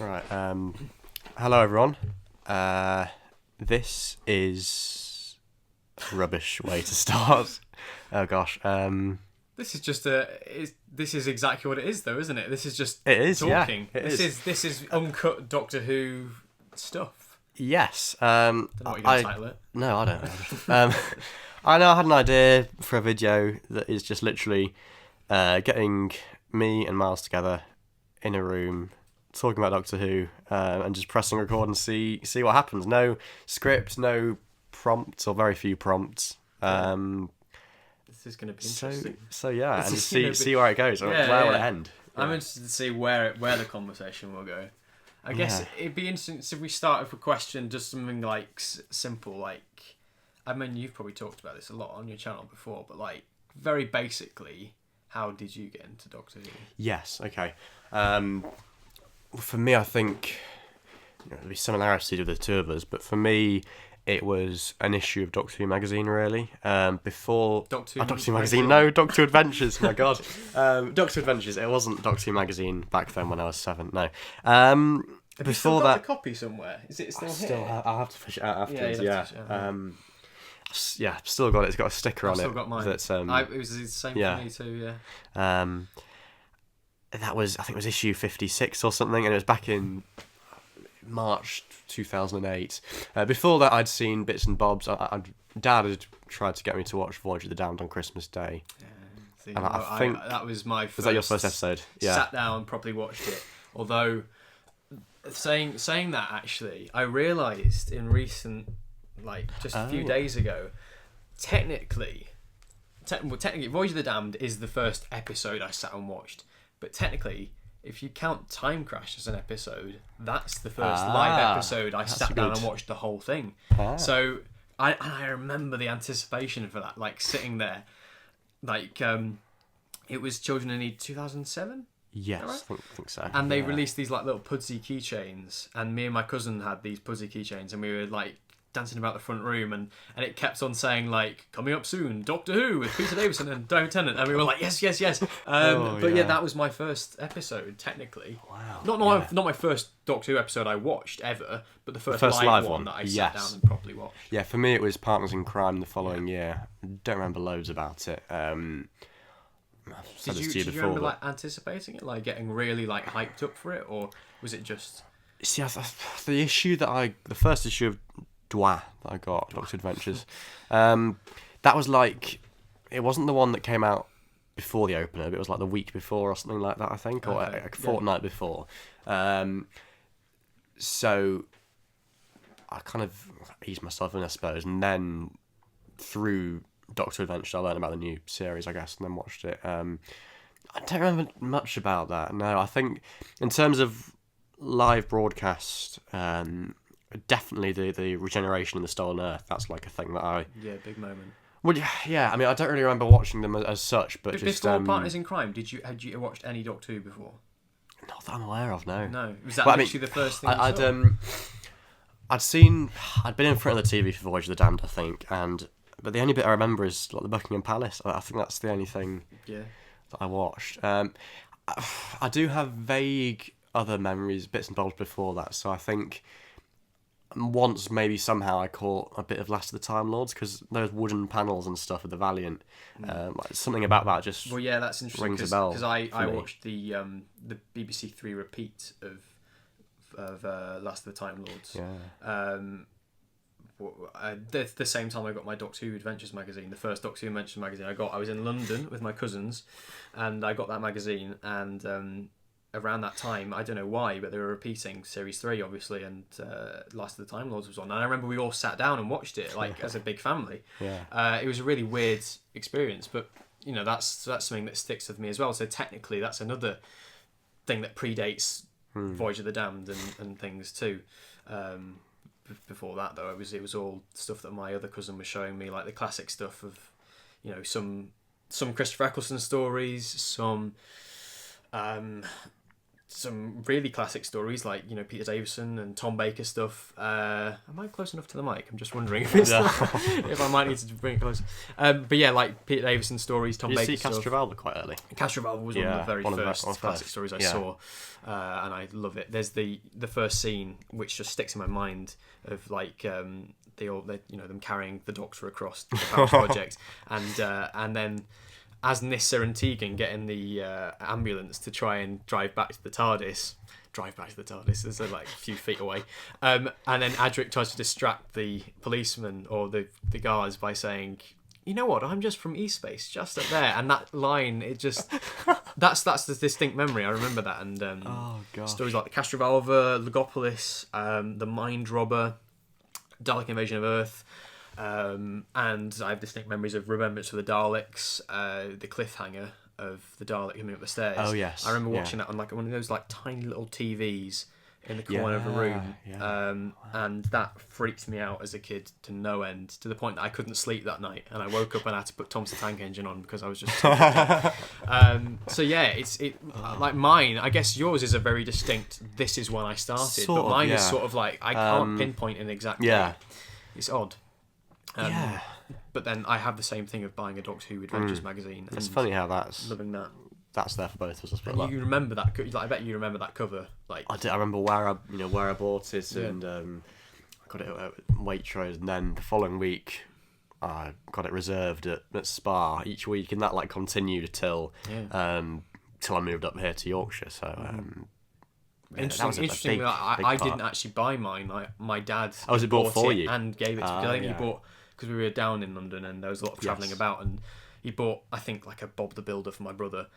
Right. Hello, everyone. This is a rubbish way to start. Oh gosh. This is just this is exactly what it is, though, isn't it? This is just It is. talking. Yeah. This is uncut Doctor Who stuff. Yes. Don't know what you're going to title it. No, I don't know. I know I had an idea for a video that is just literally getting me and Miles together in a room, talking about Doctor Who, and just pressing record and see what happens. No script, no prompts, or very few prompts. This is going to be interesting. So yeah, and This is see gonna be- see where it goes. Where will it end? I'm Yeah. interested to see where the conversation will go. I guess it'd be interesting if we start with a question, just something like simple, like, I mean, you've probably talked about this a lot on your channel before, but like, very basically, how did you get into Doctor Who? Yes. Okay. For me, I think there'll be similarities with the two of us, but for me, it was an issue of Doctor Who magazine, really. Before Doctor Who Doctor Who magazine, no, Doctor Who Adventures. My God, Doctor Who Adventures. It wasn't Doctor Who magazine back then when I was 7. No. Have you Before still got that, the copy somewhere? Is it still I here? I'll have to fish it out afterwards. you'll Yeah. have to fish it out, Yeah, still got it. It's got a sticker I've on still it. got mine. That's It was the same yeah. for me too, yeah. That was, I think it was issue 56 or something, and it was back in March 2008. Before that, I'd seen bits and bobs. Dad had tried to get me to watch Voyage of the Damned on Christmas Day. See, And I think that was my first... Was that your first episode? Yeah. Sat down and properly watched it. Although, saying that, actually, I realised in recent, like, just a few days ago, technically, Voyage of the Damned is the first episode I sat and watched. But technically, if you count Time Crash as an episode, that's the first live episode I sat down and watched the whole thing. So I remember the anticipation for that, like sitting there, like it was Children in Need 2007. Yes, Right? I think so. And they released these like little Pudsey keychains, and me and my cousin had these Pudsey keychains, and we were like dancing about the front room, and it kept on saying like, coming up soon, Doctor Who with Peter Davison and David Tennant, and we were like, yes. But yeah, that was my first episode technically. Wow. Not my first Doctor Who episode I watched ever, but the first live one one, that I yes. sat down and properly watched. Yeah, for me it was Partners in Crime the following year. Don't remember loads about it. I've said this to you Did you before, remember but- like anticipating it, like getting really like hyped up for it, or was it just? See, the first issue of Dwa that I got, Doctor Adventures, that was like, it wasn't the one that came out before the opener, but it was like the week before or something like that, I think, or Okay, a fortnight before. So I kind of eased myself in, I suppose, and then through Doctor Adventures I learned about the new series, I guess, and then watched it. I don't remember much about that. No, I think in terms of live broadcast, definitely the regeneration in the Stolen Earth. That's like a thing that I. Yeah, big moment. Well, yeah. I mean, I don't really remember watching them as such, but just Before Partners in Crime, had you watched any Doctor Who before? not that I'm aware of. No. No, was that Well, I mean, literally the first thing? I'd been in front of the TV for Voyage of the Damned, I think, but the only bit I remember is like the Buckingham Palace. I think that's the only thing that I watched. I do have vague other memories, bits and bobs before that. So I think once maybe somehow I caught a bit of Last of the Time Lords, because those wooden panels and stuff of the Valiant, like something about that just that's interesting rings a bell. because I for me. watched the BBC Three repeat of Last of the Time Lords. Yeah. The same time I got my Doctor Who Adventures magazine, the first Doctor Who Adventures magazine I was in London with my cousins, and I got that magazine, and around that time, I don't know why, but they were repeating Series 3, obviously, and Last of the Time Lords was on. And I remember we all sat down and watched it, like, as a big family. Yeah. It was a really weird experience, but, you know, that's something that sticks with me as well. So technically, that's another thing that predates Voyage of the Damned and things too. Before that, though, it was all stuff that my other cousin was showing me, like the classic stuff of, you know, some Christopher Eccleston stories, some some really classic stories like, you know, Peter Davison and Tom Baker stuff. Am I close enough to the mic? I'm just wondering if it's if I might need to bring it closer. But yeah, like Peter Davison stories, Tom Baker stuff. You see Castrovalva quite early? Castrovalva was one of the very first classic stories I saw, and I love it. There's the first scene which just sticks in my mind of like them carrying the Doctor across the Palace Project, and then as Nyssa and Tegan get in the ambulance to try and drive back to the TARDIS. It's like a few feet away. And then Adric tries to distract the policeman or the guards by saying, you know what, I'm just from East Space, just up there. And that line, it just... that's the distinct memory. I remember that. And stories like the Castrovalva, Logopolis, the Mind Robber, Dalek Invasion of Earth... and I have distinct memories of Remembrance for the Daleks, the cliffhanger of the Dalek coming up the stairs. Oh yes, I remember watching that on like one of those like tiny little TVs in the corner of a room, and that freaked me out as a kid to no end, to the point that I couldn't sleep that night, and I woke up and I had to put Thomas the Tank Engine on because I was just. So yeah, it's like mine. I guess yours is a very distinct. This is when I started, but mine is sort of like I can't pinpoint an exact date. It's odd. But then I have the same thing of buying a Doctor Who Adventures magazine. It's funny how that's loving that. That's there for both of us. And you remember that? Like, I bet you remember that cover. Like I remember where I bought it, and I got it at Waitrose, and then the following week I got it reserved at Spa each week, and that like continued till I moved up here to Yorkshire. So. Interesting. I didn't actually buy mine. My dad bought for you and gave it to me. I think he bought, because we were down in London and there was a lot of travelling about, and he bought, I think, like a Bob the Builder for my brother,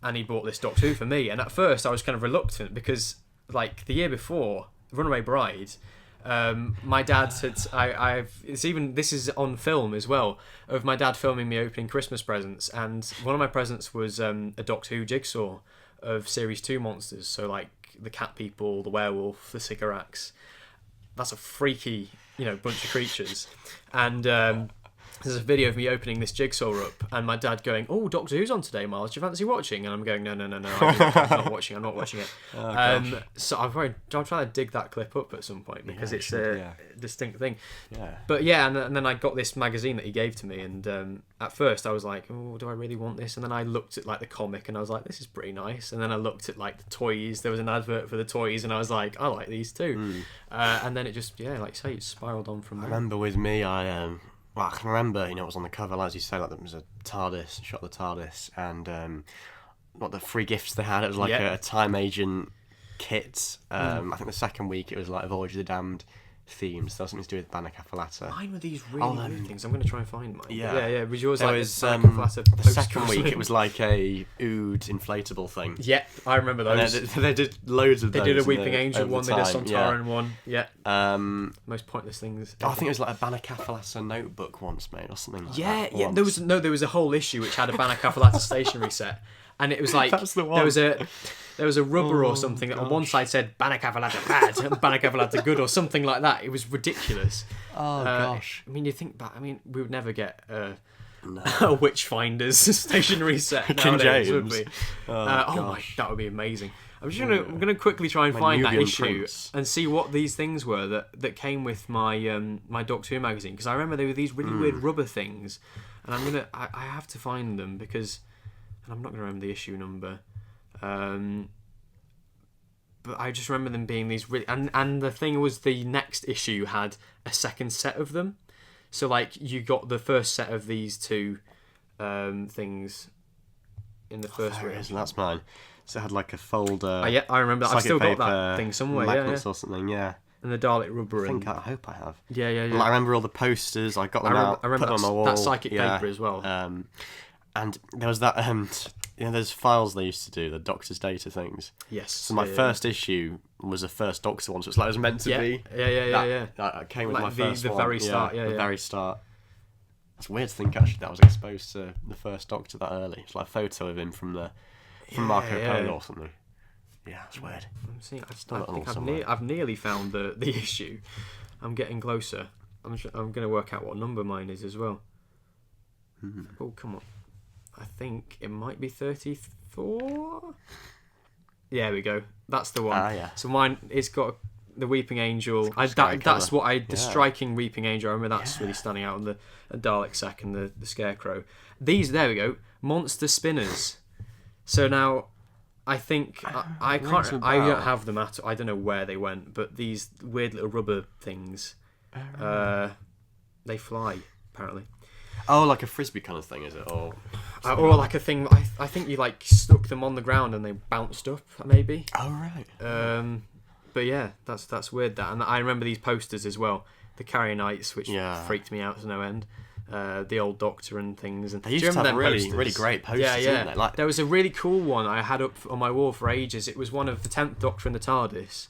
and he bought this Doctor Who for me. And at first I was kind of reluctant because, like, the year before, Runaway Bride, my dad had this is on film as well, of my dad filming me opening Christmas presents, and one of my presents was a Doctor Who jigsaw of Series 2 monsters, so like the cat people, the werewolf, the Sycorax. That's a freaky, bunch of creatures. And there's a video of me opening this jigsaw up, and my dad going, "Oh, Doctor Who's on today, Miles. Do you fancy watching?" And I'm going, "No, I'm not watching. I'm not watching it." So I'm trying to dig that clip up at some point because it's a distinct thing. Yeah. But and then I got this magazine that he gave to me, and at first I was like, "Oh, do I really want this?" And then I looked at like the comic, and I was like, "This is pretty nice." And then I looked at like the toys. There was an advert for the toys, and I was like, "I like these too." And then it just like you say, it spiraled on from there. I remember with me, I can remember, it was on the cover, as you say, like there was a TARDIS, shot of the TARDIS, and what the free gifts they had, it was like a time agent kit. I think the second week it was like a Voyage of the Damned themes, so something to do with Banner Capolata. Mine were these really weird things. I'm going to try and find mine. Yeah. Was yours there like was, the second week it was like a ood inflatable thing. Yeah, I remember those. And they did loads of those. They did a Weeping Angel one, they did a Sontaran one. Yeah. Most pointless things. I think it was like a Banner Capolata notebook once made or something like that. Yeah. There was a whole issue which had a Banner Capolata stationery set. And it was like that's the one. There was a rubber or something that on one side said Banner Capolata bad and Banner Capolata good or something like that. It was ridiculous. Oh gosh. I mean, you think back. I mean, we would never get a Witchfinders stationery set nowadays, would we? That would be amazing. I'm gonna quickly try and find that issue and see what these things were that came with my my Doctor Who magazine, because I remember there were these really weird rubber things, and I have to find them because. I'm not going to remember the issue number, but I just remember them being these really... And the thing was, the next issue had a second set of them. So, like, you got the first set of these two things in the first one. That's mine. So it had, like, a folder... Yeah, I remember that. I've still got that thing somewhere, magnets or something, yeah. And the Dalek rubber. I hope I have. Yeah. Like, I remember all the posters. I got them out, put them on my wall. That psychic paper as well. And there was that, there's files they used to do, the Doctor's Data things. Yes. So my first issue was the first Doctor one, so it's like it was meant to be. Yeah. That came with like my first one. The very start, the very start. It's weird to think, actually, that I was exposed to the first Doctor that early. It's like a photo of him from Marco Polo or something. Yeah, it's weird. I'm seeing. I've nearly found the issue. I'm getting closer. I'm going to work out what number mine is as well. Oh, come on. I think it might be 34. Yeah, we go. That's the one. Yeah. So mine, it's got the Weeping Angel. That's the striking Weeping Angel. I remember that's really standing out on the Dalek sack and the Scarecrow. There we go. Monster Spinners. So now, I think I can't. I don't have them at. I don't know where they went, but these weird little rubber things, they fly apparently. Oh, like a frisbee kind of thing, is it? Or like a thing. I think you like stuck them on the ground and they bounced up, maybe. Oh right. But yeah, that's weird. That, and I remember these posters as well. The Carrier Knights, which freaked me out to no end. The Old Doctor and things. And they used to have really great posters. Didn't they? Like, there was a really cool one I had up on my wall for ages. It was one of the 10th Doctor in the TARDIS,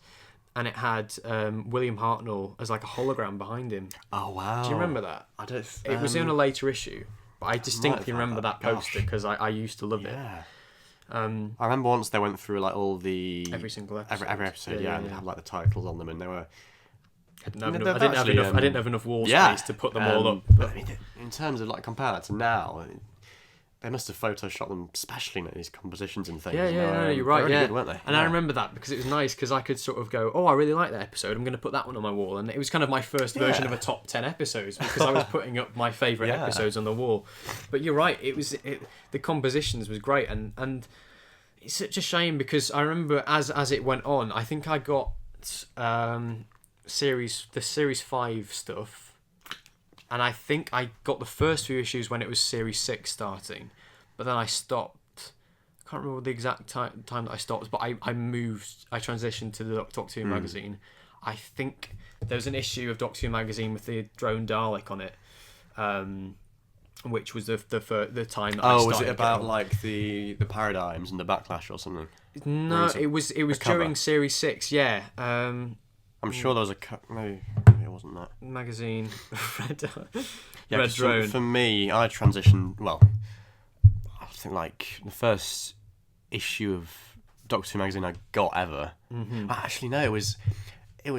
and it had William Hartnell as like a hologram behind him. Oh wow! Do you remember that? I don't. It was in a later issue, but I distinctly remember that poster because I used to love it. I remember once they went through like all the every single episode. Every episode, and they had like the titles on them, and they were. I didn't have enough wall space to put them all up. But I mean, in terms of like compare that to now, they must have photoshopped them, especially in these compositions and things. Yeah, you're right. Yeah, good, weren't they? And I remember that because it was nice because I could sort of go, oh, I really like that episode. I'm going to put that one on my wall, and it was kind of my first version of a top 10 episodes because I was putting up my favourite episodes on the wall. But you're right. The compositions was great, and it's such a shame because I remember as it went on, I think I got series 5 stuff, and I think I got the first few issues when it was series 6 starting, but then I stopped. I can't remember the exact time that I stopped, but I transitioned to the Doctor Who magazine. I think there was an issue of Doctor Who magazine with the drone Dalek on it, which was the time that I started. Was it about like the paradigms and the backlash or something? No, it was during series 6. Yeah. I'm sure there was maybe it wasn't that magazine. Red Drone. For me, I transitioned. Well, I think like the first issue of Doctor Who magazine I got ever. Mm-hmm. Actually, no, it was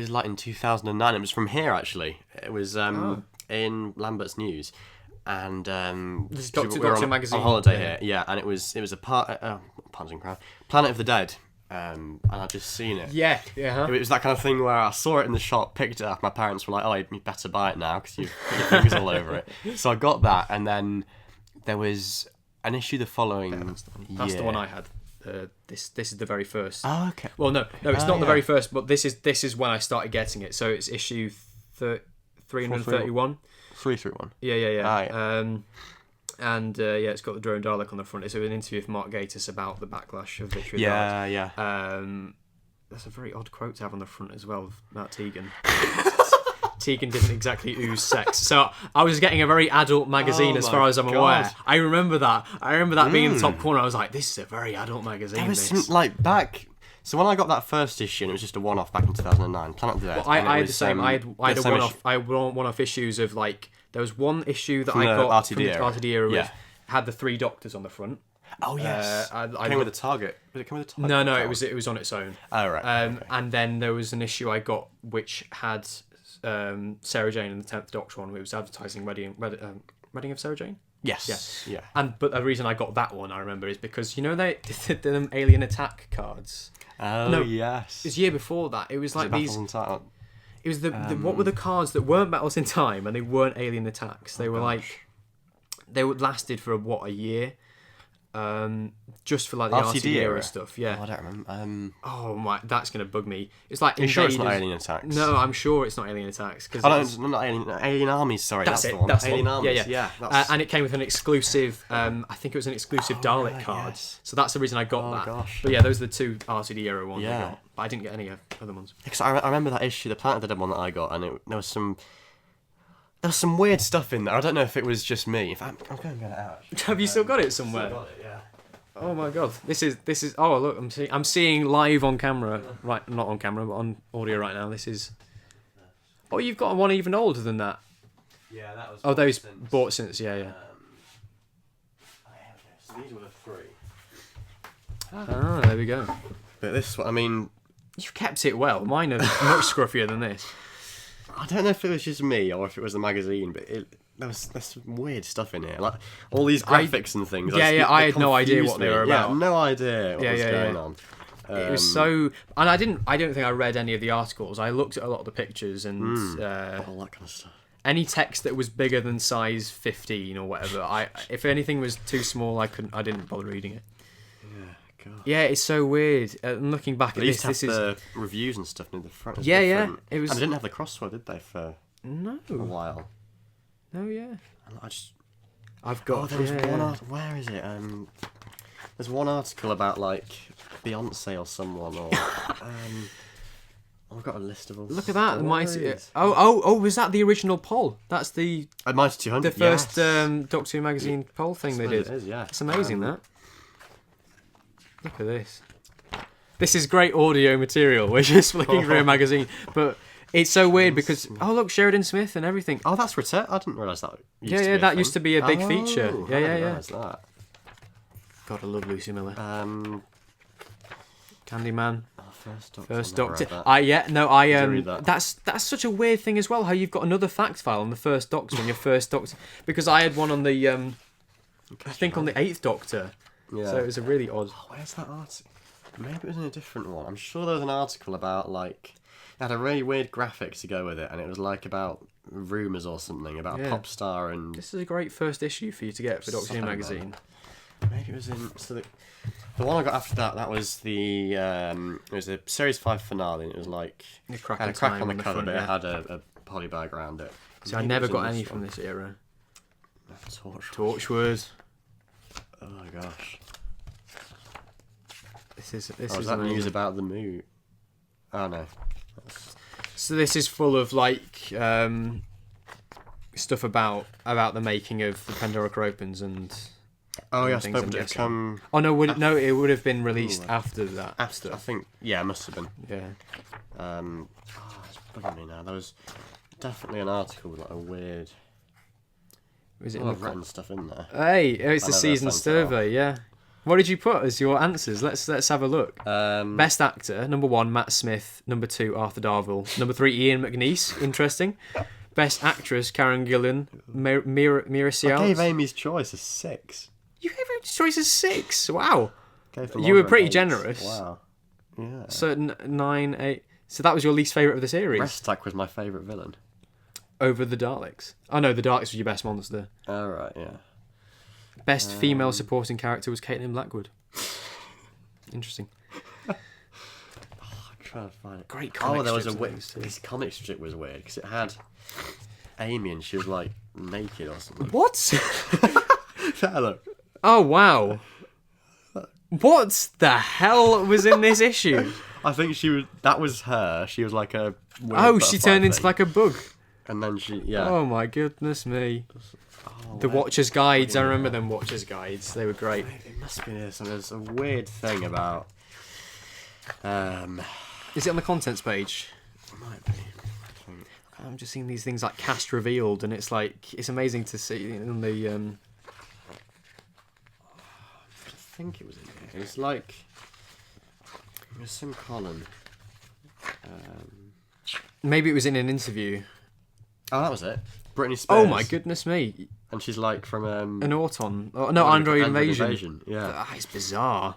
like in 2009. It was from here actually. It was in Lambert's News, and this is Doctor magazine on holiday here. And it was a Planet of the Dead. And I'd just seen it. Yeah. It was that kind of thing where I saw it in the shop, picked it up. My parents were like, "Oh, you better buy it now because you've got your fingers all over it." So I got that, and then there was an issue the following year. That's the one I had. This is the very first. Oh, okay. Well, no, it's not the very first, but this is when I started getting it. So it's issue 331. 331. Yeah. And it's got the drone Dalek on the front. It's an interview with Mark Gatiss about the backlash of Victory Dalek. Yeah. That's a very odd quote to have on the front as well about Tegan. Tegan didn't exactly ooze sex. So I was getting a very adult magazine as far as I'm aware. I remember that. Being in the top corner. I was like, this is a very adult magazine. There was some, like, back... So when I got that first issue, and it was just a one-off back in 2009, Planet of the Dead. Well, I had the same. I had one-off. I had one-off issues of like... There was one issue that I got from the RTD era, which had the 3 Doctors on the front. Oh yes, came with a target. Did it come with a target? No, it was on its own. Oh right. Okay. And then there was an issue I got which had Sarah Jane and the 10th Doctor on. It was advertising Wedding of Sarah Jane. Yes. Yeah. But the reason I got that one, I remember, is because you know they did them Alien Attack cards. Oh no, yes. It was year before that. It was like these. It was what were the cards that weren't Battles in Time and they weren't Alien Attacks? They were like they would lasted for a year. Just for like the RTD era stuff, yeah. Oh, I don't remember. Oh my, that's gonna bug me. It's like. Are you sure it's not Alien Attacks? No, I'm sure it's not Alien Attacks because. Not Alien Armies. Sorry, that's the one. That's Alien Armies. Yeah. And it came with an exclusive. I think it was an exclusive Dalek card. Yes. So that's the reason I got that. Gosh. But yeah, those are the 2 RTD era ones I got. But I didn't get any other ones. Because I remember that issue, the Planet of the Dead one that I got, and there was some weird stuff in there. I don't know if it was just me. I'm going to get it out. Have you still got it somewhere? Still got it, yeah. Oh my god, this is. Oh look, I'm seeing live on camera, right? Not on camera, but on audio right now. This is. Oh, you've got one even older than that. Yeah, that was. Oh, those bought since, yeah. So these were the 3. Ah, there we go. But this one, I mean, you've kept it well. Mine are much scruffier than this. I don't know if it was just me or if it was the magazine, but there's some weird stuff in here, like all these graphics and things. I had no idea what they were about. No idea what was going on. It was so, and I don't think I read any of the articles. I looked at a lot of the pictures and all that kind of stuff. Any text that was bigger than size 15 or whatever. If anything was too small, I didn't bother reading it. Yeah, God. Yeah, it's so weird. And looking back at this, this is the reviews and stuff near the front. Yeah. It was. And they didn't have the crossword, did they, for a while? No, yeah. And I've got. Oh, there was one. Where is it? There's one article about like Beyonce or someone, or I've got a list of all. Look at that, the Mighty. Oh, was that the original poll? That's the Mighty 200. The first Doctor Who magazine poll thing they did. It is, yeah. It's amazing that. Look at this. This is great audio material. We're just flicking through a magazine, but it's so weird because look, Sheridan Smith and everything. Oh, that's return. I didn't realise that. That used to be a big feature. Yeah. That. God, I love Lucy Miller. Candyman. First Doctor. That's such a weird thing as well. How you've got another fact file on the First Doctor when your First Doctor, because I had one on the I think on the 8th Doctor. Yeah. So it was a really odd. Oh, where's that article? Maybe it was in a different one. I'm sure there was an article about like it had a really weird graphic to go with it, and it was like about rumours or something about a pop star and. This is a great first issue for you to get for Doctor Who magazine. Maybe it was in the one I got after that was the it was a series 5 finale, and it was like had a crack on the cover, but it had a polybag around it. So I never got any from this era. Torchwood. Oh my gosh. This is that news about the movie? Oh no. So this is full of like stuff about the making of the Pandora Opens and. Oh yeah, I suppose it would come. Oh no, it would have been released after that. After, I think, it must have been. Yeah. It's bugging me now. There was definitely an article with like a weird. Was it? I've written stuff in there. Hey, it's the season survey. Yeah. What did you put as your answers? Let's have a look. Best actor: number 1, Matt Smith; number 2, Arthur Darvill; number 3, Ian McNeice. Interesting. Best actress: Karen Gillan; Mira Cial. I gave Amy's choice a 6. You gave her choice as 6. Wow. You were pretty generous. Wow. Yeah. So 9, 8. So that was your least favourite of the series. Restak was my favourite villain. Over the Daleks. Oh no, the Daleks was your best monster. Oh right, yeah. Best female supporting character was Caitlin Blackwood. Interesting. I'm trying to find it. Great comic. There was this comic strip was weird because it had Amy and she was like naked or something. What? Look. Oh wow. What the hell was in this issue? I think that was her. She was like a she turned into like a bug. And then Oh my goodness me. The Watcher's Guides, I remember them Watcher's Guides. They were great. It must be this, and there's a weird thing about Is it on the contents page? It might be. I'm just seeing these things like cast revealed, and it's like it's amazing to see in the I think it was in here. It's like there's some column. Maybe it was in an interview. Oh, that was it. Britney Spears. Oh my goodness me! And she's like from an Auton. Oh, no, Android Invasion. Yeah, that is bizarre.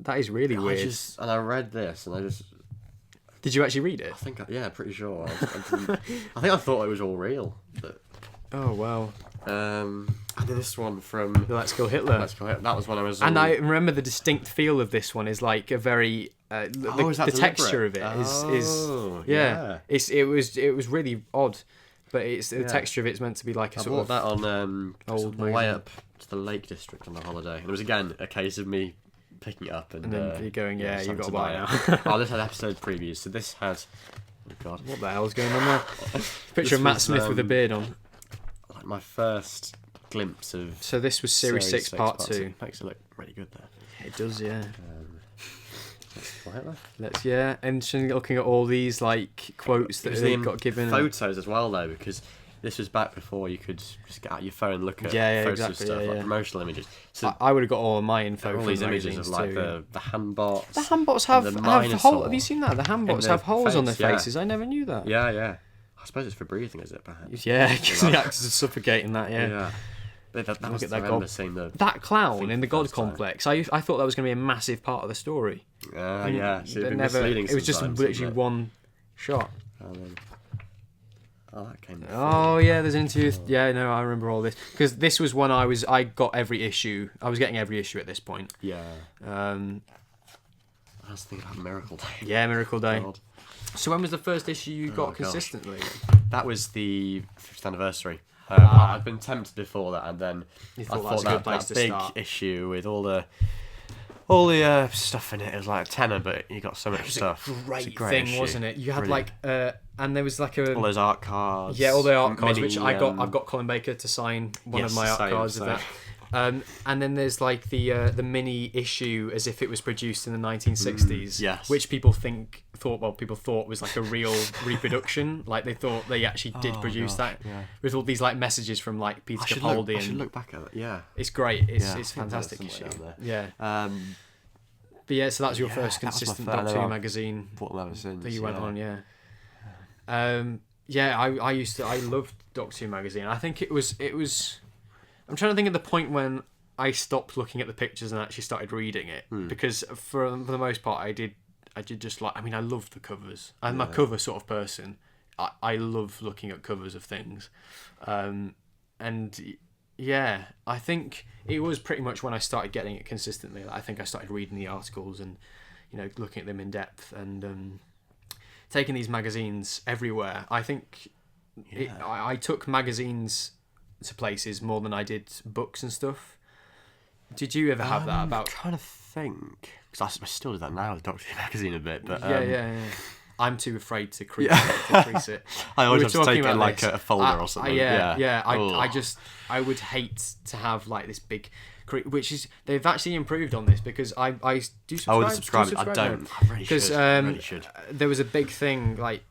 That is really weird. I read this, and I just. Did you actually read it? I think, pretty sure. I think I thought it was all real. But. Oh wow. And this one from Let's Go Hitler. That was when I was. And I remember the distinct feel of this one is like a very the texture of it is yeah. It was really odd, but the texture of it's meant to be like a sort of that on old the way up to the Lake District on a holiday. And it was again a case of me picking it up and then you're going, you've got to buy it now. This had episode previews, so this has. Oh God, what the hell's going on there? Picture of Matt Smith with a beard on. Like my first glimpse of. So this was series 6 part 2. Makes it look really good there. It does, yeah. Let's and looking at all these like quotes that they got given. Photos as well though, because this was back before you could just get out your phone and look at photos of stuff like promotional images. So I would have got all of my info all from these images of like the handbots. The handbots have holes. Have you seen that? The handbots have holes on their faces. I never knew that. Yeah. I suppose it's for breathing, is it? Perhaps. Yeah, because the actors are suffocating that. Yeah. But that was, at I that remember god. seeing That clown thing in the for god first time. complex. I thought that was going to be a massive part of the story. Yeah, so It it was just literally one shot. That came before. Oh yeah, there's an interview. Yeah, no, I remember all this because this was when I got every issue. I was getting every issue at this point. Yeah. Um, I was thinking about Miracle Day. yeah, Miracle Day. God. So when was the first issue you got gosh. consistently? That was the 50th anniversary. I'd been tempted before that, and then You I thought thought that was a good place that to big start. issue with all the stuff in it. It was like a tenner, but you got so much stuff. It was It's a great thing, issue. wasn't it? You had Brilliant. and there was like a all those art cards. yeah, all the art cards, mini, which I've got Colin Baker to sign one of yes, my art same, cards same. of that. And then there's like the mini issue as if it was produced in the 1960s, yes. which people thought was like a real reproduction. Like they thought they actually did produce gosh, that yeah. with all these like messages from like Peter Capaldi. I should look back at it. Yeah. It's great. It's Yeah, I it's think there's fantastic issue. somewhere down there. Yeah. But yeah, so that was your first that was my consistent first- Doctor Who I've magazine bought them ever since. that you went on. Yeah. I loved Doctor Who magazine. I think it was. I'm trying to think of the point when I stopped looking at the pictures and actually started reading it because for the most part I did just like. I mean, I love the covers. I'm a cover sort of person. I love looking at covers of things, and yeah, I think it was pretty much when I started getting it consistently. I think I started reading the articles and looking at them in depth and taking these magazines everywhere. I think I took magazines to places more than I did books and stuff. Did you ever have that I'm about? trying to think because I still do that now with Doctor Who magazine a bit, but Yeah. I'm too afraid to crease it. I always We have were to take talking it in about like this. a folder or something. I would hate to have like this big, which is they've actually improved on this because I do subscribe. Oh, the subscribe. I don't. I really should. Really should. There was a big thing like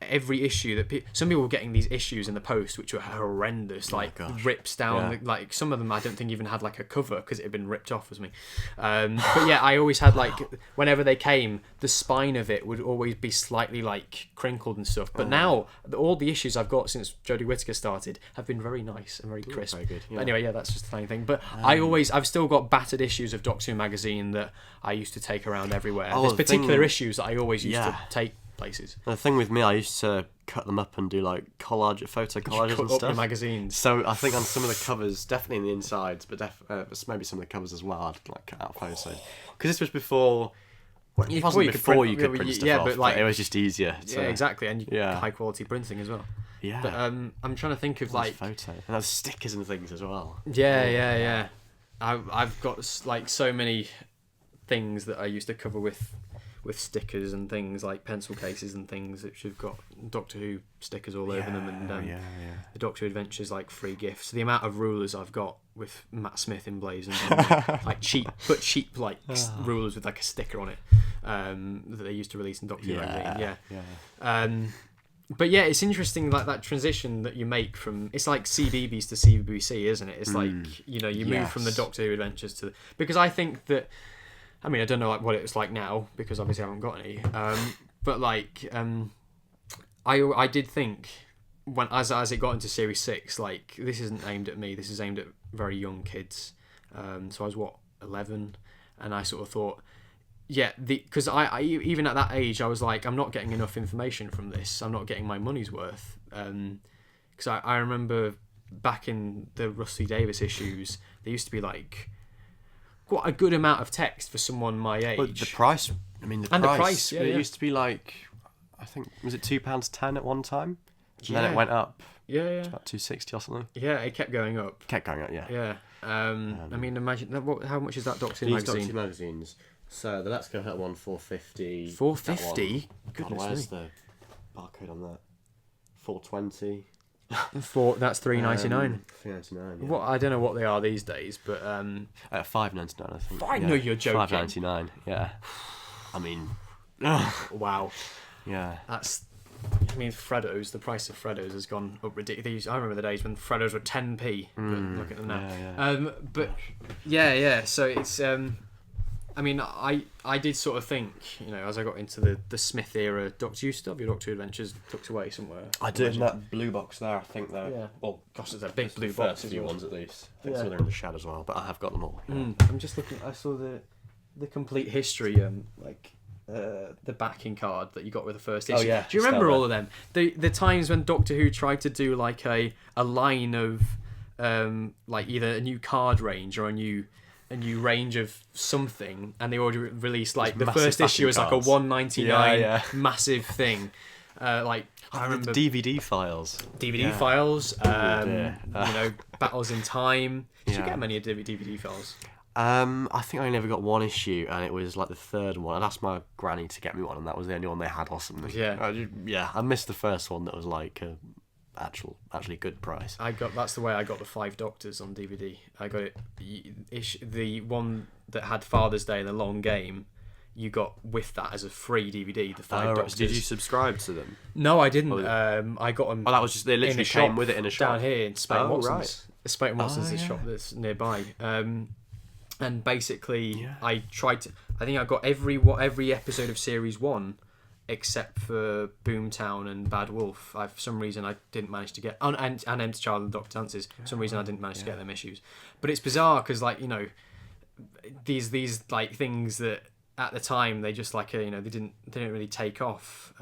every issue that some people were getting these issues in the post which were horrendous, like rips down. Like some of them I don't think even had like a cover because it had been ripped off as me. But yeah, I always had like whenever they came, the spine of it would always be slightly like crinkled and stuff. But now all the issues I've got since Jodie Whittaker started have been very nice and very crisp. Very good, yeah. But anyway, yeah, that's just the funny thing. But I've still got battered issues of Doctor Who magazine that I used to take around everywhere. There's particular issues that I always used to take places. The thing with me, I used to cut them up and do like photo collages and Cut up stuff. the magazines. So I think on some of the covers, definitely in the insides, but maybe some of the covers as well, I'd like cut out photos. Because this was before. Well, it wasn't before you could print stuff off, but like it was just easier. Yeah, exactly, and high quality printing as well. Yeah. But I'm trying to think of like photo and those stickers and things as well. Yeah. I've got like so many things that I used to cover with stickers and things like pencil cases and things which have got Doctor Who stickers all over them and the Doctor Who Adventures like free gifts. The amount of rulers I've got with Matt Smith emblazoned on like cheap like rulers with like a sticker on it that they used to release in Doctor Who magazine. But yeah, it's interesting like that transition that you make from it's like CBeebies to CBBC, isn't it? It's like you move from the Doctor Who Adventures to because I think that. I mean, I don't know like what it's like now because obviously I haven't got any. But like, I did think when as it got into Series 6, like this isn't aimed at me. This is aimed at very young kids. So I was 11, and I sort of thought, because I even at that age I was like, I'm not getting enough information from this. I'm not getting my money's worth. Because I remember back in the Rusty Davis issues, there used to be like. Quite a good amount of text for someone my age. But the price, the price, yeah, it used to be like, I think, was it £2.10 at one time? And then it went up. Yeah. To about £2.60 or something. Yeah, it kept going up. Yeah. Yeah. I mean, imagine how much is that Doctor Who magazine? Doctor Who magazines. So the Let's Go Hurt one, £4.50. £4.50? Goodness, where's the barcode on that? £4.20. That's $3.99. £3.99. Yeah. What I don't know what they are these days, but £5.99 I think. I know you're joking. £5.99. Yeah. I mean. Wow. Yeah. That's. I mean, Freddos. The price of Freddos has gone up ridiculous. I remember the days when Freddos were 10p. But look at them now. Yeah. But yeah. So it's I mean, I did sort of think, as I got into the Smith era Doctor, you still have your Doctor Adventures tucked away somewhere. I do, in that blue box there, I think they're... Yeah. Well, gosh, there's a big blue the box. first few ones at least. I think Yeah. some of them are in the shed as well, but I have got them all. Yeah. I'm just looking, I saw the complete history, the backing card that you got with the first issue. Oh, yeah. Do you remember all of them? The times when Doctor Who tried to do like a line of like either a new card range or a new range of something, and they already released like the first issue as like a $1.99 massive thing. Like I remember DVD files. DVD files. dear. Battles in Time. Did you Yeah. get many DVD files? I think I only ever got one issue, and it was like the third one. I'd asked my granny to get me one, and that was the only one they had or something. Yeah. I missed the first one that was like a actually good price. That's the way I got the 5 Doctors on DVD. I got it the one that had Father's Day and the Long Game. You got with that as a free DVD. The 5 Doctors. Did you subscribe to them? No, I didn't. I got them. Oh, that was just they literally came with it in a shop down here in Spain Watson's. Right. Spain Watson's, the shop that's nearby. And basically, I tried to. I think I got every episode of Series 1. Except for Boomtown and Bad Wolf, for some reason I didn't manage to get and Empty Child and Doctor Dances. For some reason I didn't manage to get them issues. But it's bizarre because these like things that at the time they just they didn't really take off.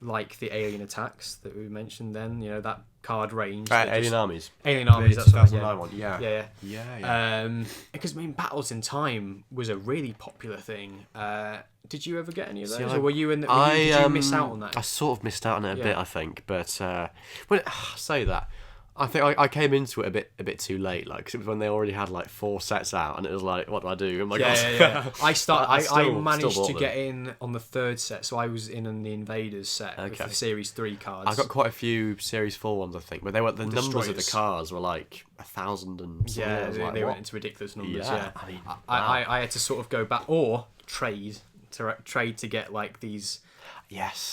Like the Alien Attacks that we mentioned then, that card range. Alien Armies. Alien Armies, The that's right. 2009 one. Yeah. Because Battles in Time was a really popular thing. Did you ever get any of those, See, or were you in? Did you miss out on that? I sort of missed out on it a bit, I think. But when I say that, I think I came into it a bit too late, because it was when they already had like 4 sets out, and it was like, what do I do? I managed to get in on the 3rd set, so I was in on the Invaders set with the Series 3 cards. I got quite a few Series 4 ones, I think, but the numbers of the cards were like 1,000 and something. Yeah, they went into ridiculous numbers. Yeah, I mean, I had to sort of go back or trade to get like these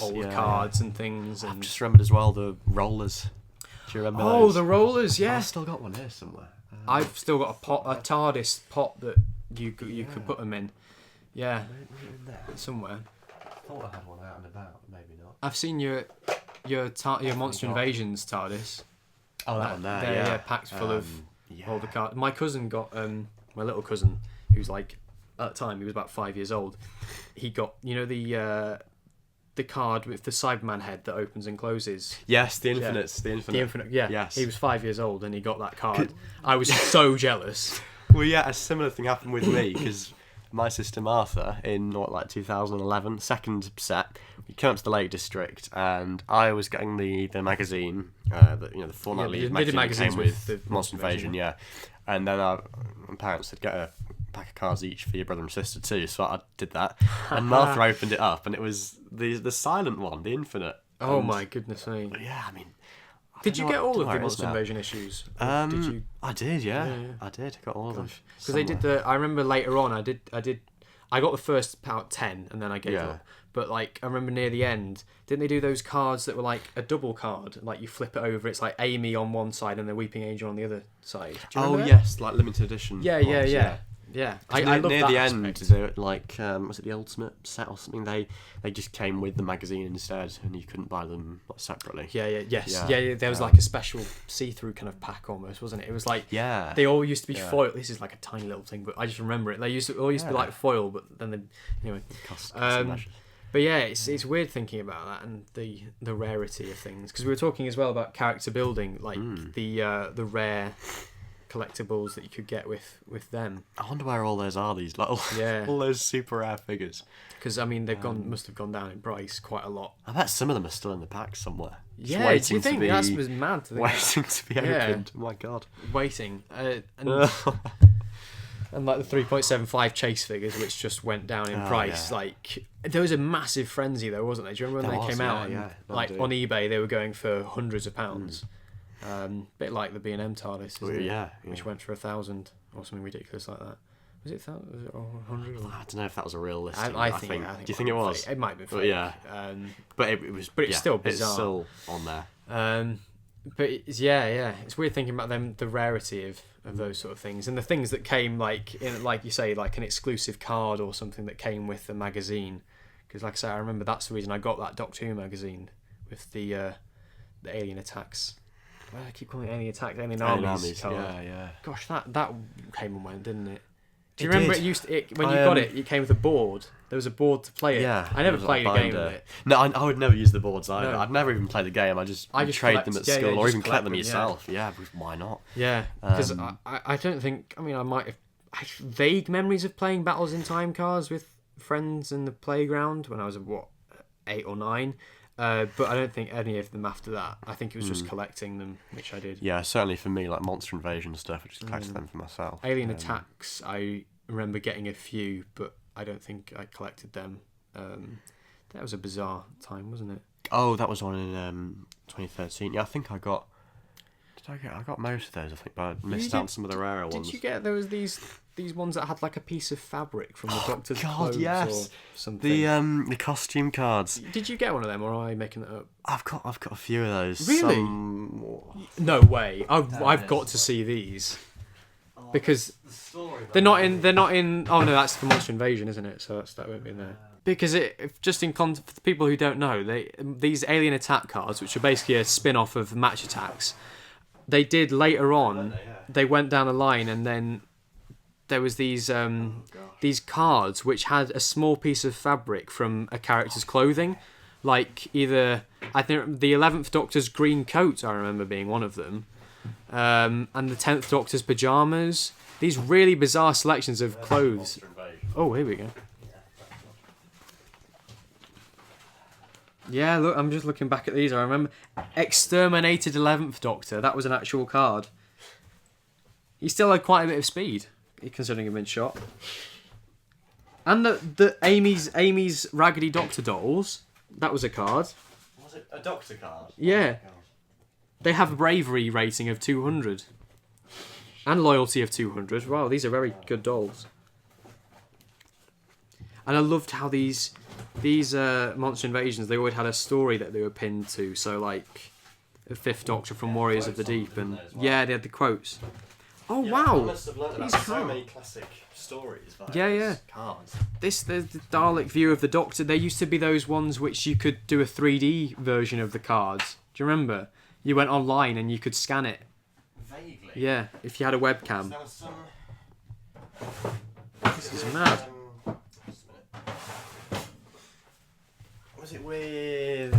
old cards and things. And I've just remembered as well the rollers. Do you remember those? The rollers, yeah. I've still got one here somewhere. I've still got a TARDIS pot that you could put them in. Yeah, somewhere. I thought I had one out and about, maybe not. I've seen your Monster Invasions TARDIS. Oh, that one there, packed full of all the cards. My cousin got my little cousin, who's like at the time he was about 5 years old. He got the card with the Cyberman head that opens and closes. Yes, the Infinite. The Infinite, yeah. Yes. He was 5 years old and he got that card. I was so jealous. Well, yeah, a similar thing happened with me, because my sister Martha, in 2011, second set, we came up to the Lake District, and I was getting the magazine, the fortnightly magazine that came with the Monster Invasion, yeah. And then my parents said, get a pack of cards each for your brother and sister too, so I did that. And Martha opened it up, and it was the silent one, the Infinite. Oh my goodness me! Yeah, I mean, did you get all of the Monster Invasion issues? Did you? I did, yeah. I did. I got all of them. Because they did I remember later on. I got the first about 10, and then I gave up. But I remember near the end, didn't they do those cards that were like a double card? Like you flip it over, it's like Amy on one side and the Weeping Angel on the other side. Do you remember that? Yes, like limited edition. Yeah. I love near the end, they were like, was it the Ultimate set or something? They just came with the magazine instead, and you couldn't buy them separately. Yeah. There was like a special see-through kind of pack almost, wasn't it? It was like they all used to be foil. This is like a tiny little thing, but I just remember it. They all used to be like foil, but then anyway. But yeah, it's weird thinking about that and the rarity of things, because we were talking as well about character building, like the rare collectibles that you could get with them. I wonder where all those are, these little all those super rare figures. Because I mean, they've must have gone down in price quite a lot. I bet some of them are still in the pack somewhere. Yeah, do you think that was mad? Waiting to be opened. Oh my god. Waiting. And like the 3.75 chase figures, which just went down in price. Like there was a massive frenzy though, wasn't there? Do you remember when they came out? And, on eBay, they were going for hundreds of pounds. Bit like the B&M TARDIS, which went for 1,000 or something ridiculous like that. Was it 1,000 or 100? I don't know if that was a real listing. I think. Do you think it was? It might be fake. But yeah. But it was. But it's still bizarre. It's still on there. But it's weird thinking about them, the rarity of those sort of things, and the things that came like in, like you say, like an exclusive card or something that came with the magazine. Because like I say, I remember that's the reason I got that Doctor Who magazine with the alien attacks. Why do I keep calling it alien attacks? Alien armies card. Yeah. Gosh, that came and went, didn't it? Do you It remember did. when you got it? It came with a board. There was a board to play it. Yeah, I never it was played like a game binder. with it. No, I would never use the boards either. No. I'd never even play the game. I just trade them at school, or even collect them yourself. Yeah, because why not? Yeah, because I don't think. I mean, I might have vague memories of playing Battles in Time cards with friends in the playground when I was 8 or 9. But I don't think any of them after that. I think it was just collecting them, which I did. Yeah, certainly for me, like Monster Invasion stuff, I just collected them for myself. Alien Attacks, I remember getting a few, but I don't think I collected them. That was a bizarre time, wasn't it? Oh, that was one in 2013. Yeah, I think I got. I got most of those, I think, but I missed out on some of the rarer ones. Did you get these ones that had like a piece of fabric from the Doctor's clothes yes. or something? The costume cards. Did you get one of them, or am I making that up? I've got a few of those. Really? No way. I've got to see these. Because they're not in. Oh no, that's for Monster Invasion, isn't it? So that won't be in there. Because for the people who don't know, these Alien Attack cards, which are basically a spin-off of Match Attacks, they did later on. They went down a line, and then there was these cards which had a small piece of fabric from a character's clothing, like either I think the 11th Doctor's green coat. I remember being one of them. And the 10th Doctor's pyjamas. These really bizarre selections of clothes. Oh, here we go. Yeah, look, I'm just looking back at these. I remember Exterminated 11th Doctor. That was an actual card. He still had quite a bit of speed, considering he'd been shot. And the Amy's Raggedy Doctor dolls. That was a card. Was it a Doctor card? Yeah. They have a bravery rating of 200. And loyalty of 200. Wow, these are very good dolls. And I loved how these Monster Invasions, they always had a story that they were pinned to. So, like, the 5th Doctor from Warriors of the Deep. And yeah, they had the quotes. Oh, wow. I must have learned about so many classic stories. Yeah. Cards. The Dalek view of the Doctor, there used to be those ones which you could do a 3D version of the cards. Do you remember? You went online and you could scan it. Vaguely. Yeah, if you had a webcam. There was some... This is mad. Just a minute. Was it with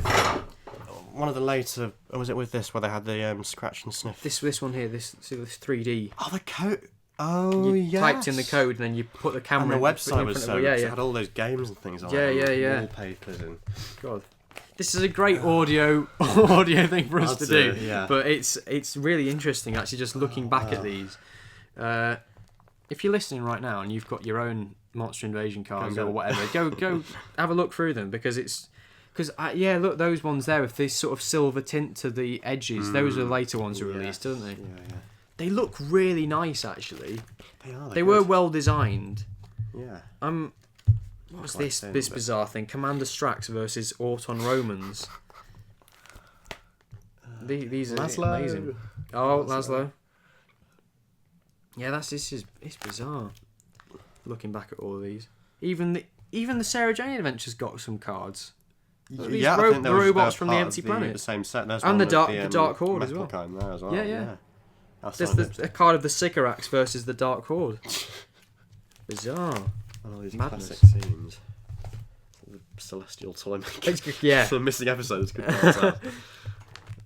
one of the later? Or was it with this where they had the scratch and sniff? This one here, this 3D. Oh, the code. Oh, you typed in the code and then you put the camera. And the website was so. Yeah. It had all those games and things on. Yeah. Wallpapers and. God. This is a great audio thing for us to do, yeah. But it's really interesting actually just looking back at these. If you're listening right now and you've got your own Monster Invasion cards or whatever, go have a look through them because look, those ones there with this sort of silver tint to the edges. Those are the later ones released, don't they? Yeah. They look really nice actually. They are. They were well designed. Yeah. What was this bizarre thing? Commander Strax versus Auton Romans. These are Laszlo. amazing. Oh, Laszlo. Yeah, it's bizarre. Looking back at all of these, even the Sarah Jane Adventures got some cards. These I think the robots from the Empty Planet. The same set. There's And one the with Dark Horde as well. Kind there as well. Yeah. There's a card of the Sycorax versus the Dark Horde. Bizarre. And all these Madness. classic scenes. The celestial toy maker. Yeah. The missing episodes could not tell.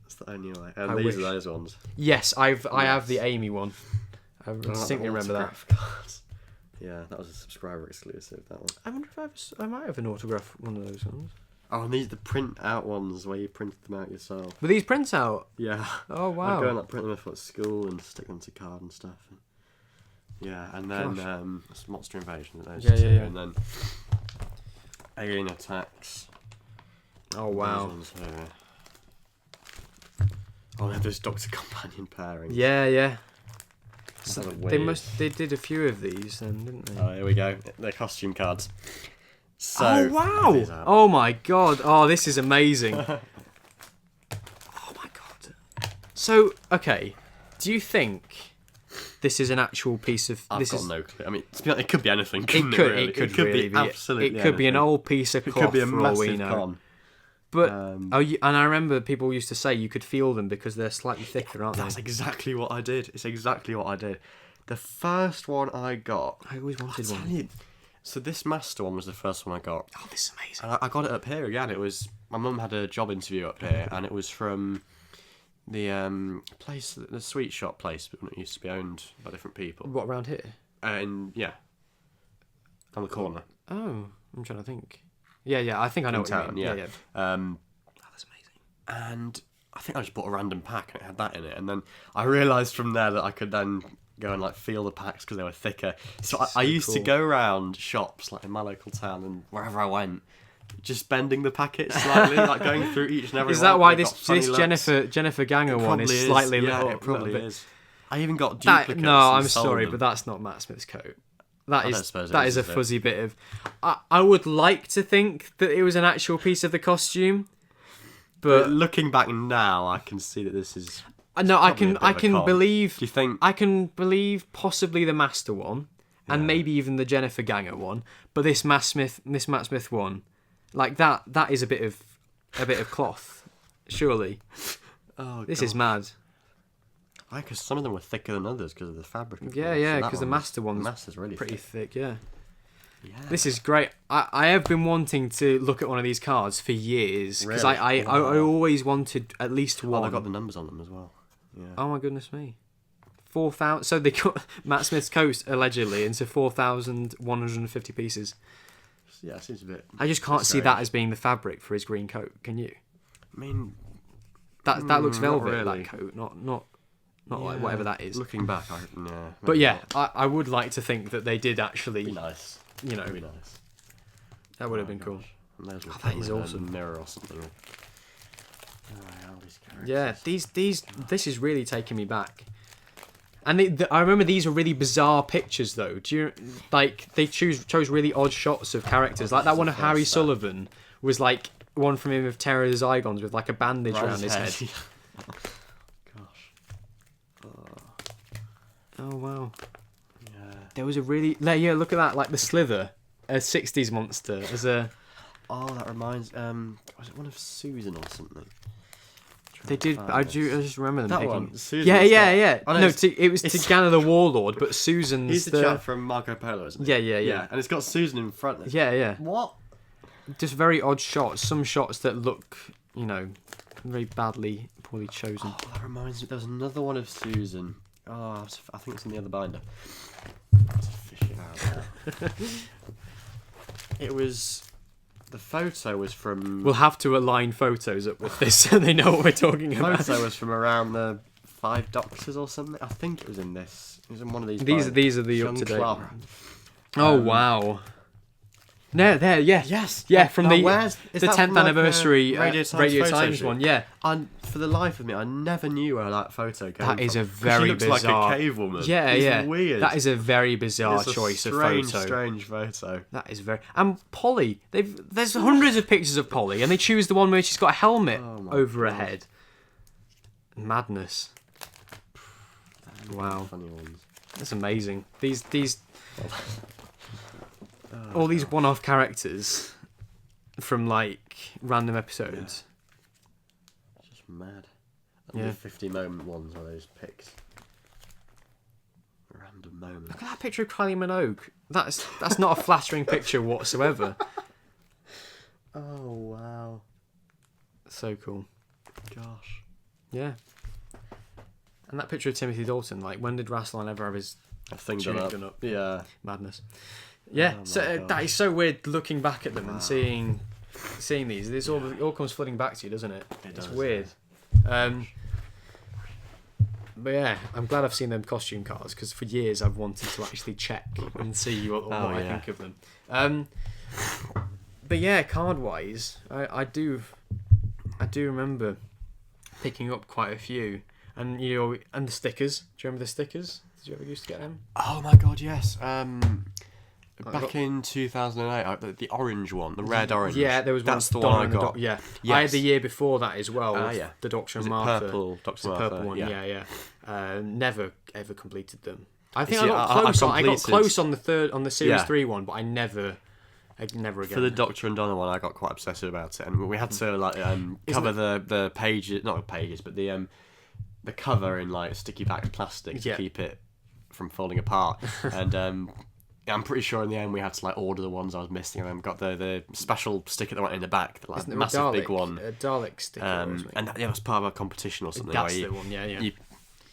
That's the only way. And these are those ones. Yes, I have the Amy one. I distinctly remember that. Cards. Yeah, that was a subscriber exclusive. That one. I wonder if I might have an autograph one of those ones. Oh, and these are the print out ones where you printed them out yourself. Were these prints out? Yeah. Oh wow. I'd go and print them off at school and stick them to card and stuff. Yeah, and then it's Monster Invasion. Those two, and then Alien Attacks. Oh wow. Those ones here. Oh, they have this Doctor Companion pairing. Yeah. So they they did a few of these then, didn't they? Oh, here we go. They're costume cards. So, oh wow! Oh my god! Oh, this is amazing. Oh my god! So, okay, do you think this is an actual piece of... I've got no clue. I mean, to be honest, it could be anything, couldn't it? Really? It could really be absolutely It could be an anything. old piece of It cloth could be a for all we massive know. con. But, and I remember people used to say you could feel them because they're slightly thicker, aren't That's they? exactly what I did. It's exactly what I did. The first one I got... I always wanted I'll one. tell you, so this master one was the first one I got. Oh, this is amazing. And I got it up here again. It was... My mum had a job interview up here, and it was from the place, the sweet shop place, but it used to be owned by different people. What, around here? Yeah. On the corner. Oh, I'm trying to think. Yeah, I think I know what town, you mean. yeah. Oh, that's amazing. And I think I just bought a random pack and it had that in it. And then I realised from there that I could then go and like feel the packs because they were thicker. So I used to go around shops like in my local town and wherever I went, just bending the packets slightly, like going through each and every Is one. that why They've this got funny looks. Jennifer Ganger one Probably is slightly yeah, lit up? it probably bit? is. I even got duplicates. No, and I'm sold sorry, them. but that's not Matt Smith's coat. That I is don't suppose it that is is a it? fuzzy bit of. I would like to think that it was an actual piece of the costume, But but looking back now, I can see that this is. no, I probably a can bit I of a can con. believe Do you think? I can believe possibly the Master one, and maybe even the Jennifer Ganger one, but this Matt Smith one, like that is a bit of cloth, surely. Oh, This is mad. Because some of them were thicker than others because of the fabric. of Yeah, course. yeah, And that because the one Master the one's Master's really pretty thick. Yeah. Yeah. This is great. I have been wanting to look at one of these cards for years because Really? I always wanted at least Oh, one. they got the numbers on them as well. Yeah. Oh my goodness me. 4,000. So they got Matt Smith's coat allegedly into 4,150 pieces. Yeah, it seems a bit. I just can't see strange. that as being the fabric for his green coat. Can you? I mean, That looks not velvet. really. That coat, not like whatever that is. Looking back, yeah. But maybe yeah, not. I would like to think that they did actually. Be nice. You know, Be nice. that would have Oh, been cool. gosh. And those will that come is with awesome. A mirror or something. All these characters. Yeah, this is really taking me back. And I remember these were really bizarre pictures though. Do you like they chose really odd shots of characters? Like that one of Harry Sullivan was like one from him of Terror of the Zygons with like a bandage around his head. Gosh. Oh wow. Yeah. There was a really look at that, like the Slither, a 60s monster as a. Oh, that reminds. Was it one of Susan or something? They did. I just remember them That picking. one. Susan's Yeah. Oh, no, no, it's- it was Tigana the Warlord, but Susan's He's the chap from Marco Polo, isn't he? Yeah. And it's got Susan in front. Yeah. What? Just very odd shots. Some shots that look, very poorly chosen. Oh, that reminds me. There was another one of Susan. Oh, I think it's in the other binder. Let's fish it out now. It was. The photo was from. We'll have to align photos up with this so they know what we're talking about. The photo was from around the 5 Doctors or something. I think it was in this. It was in one of these. These are the Young up to date. Clara. Oh wow. There, yeah. Yes. Yeah, from Now, the where's- is that 10th from, like, anniversary Radio Radio Times photo Times shoot? one, yeah. And for the life of me, I never knew where that photo came from. That is a 'Cause very she looks bizarre. like a cave woman. Yeah, It's yeah. weird. That is a very bizarre It's a choice of strange, photo. strange photo. That is very. And Polly, there's hundreds of pictures of Polly, and they choose the one where she's got a helmet Oh my over her God. head. Madness. Wow, Funny ones. that's amazing. All these one-off characters from like random episodes. It's just mad. And Yeah. the 50 moment ones are those pics. Random moments. Look at that picture of Kylie Minogue. That's not a flattering picture whatsoever. Oh wow. So cool. Gosh. Yeah. And that picture of Timothy Dalton, like when did Rassilon ever have his A thing tunic done done up. up? Yeah. Madness? Yeah, Oh my so gosh. that is so weird looking back at them and seeing these. This all comes flooding back to you, doesn't it? It's does, weird. But yeah, I'm glad I've seen them costume cards because for years I've wanted to actually check and see what I yeah. think of them. But yeah, card wise, I do remember picking up quite a few, and and the stickers. Do you remember the stickers? Did you ever used to get them? Oh my god, yes. Back in 2008, the orange one, the red orange. Yeah, there was one. That's the one I got. Yeah, yes. I had the year before that as well. Yeah. The Doctor and Was it Martha. purple Doctor The Martha? purple one. Yeah. Never ever completed them. I think See, I got close. I got completed- close on the series Yeah. 3 one, but I never again. For the Doctor and Donna one, I got quite obsessive about it, and we had to like cover the pages, not the pages, but the cover in like sticky back plastic to keep it from falling apart. And I'm pretty sure in the end we had to like order the ones I was missing, and then got the special sticker that went in the back, the like massive big one, a Dalek sticker. and that was part of a competition or something. That's where the one. Yeah.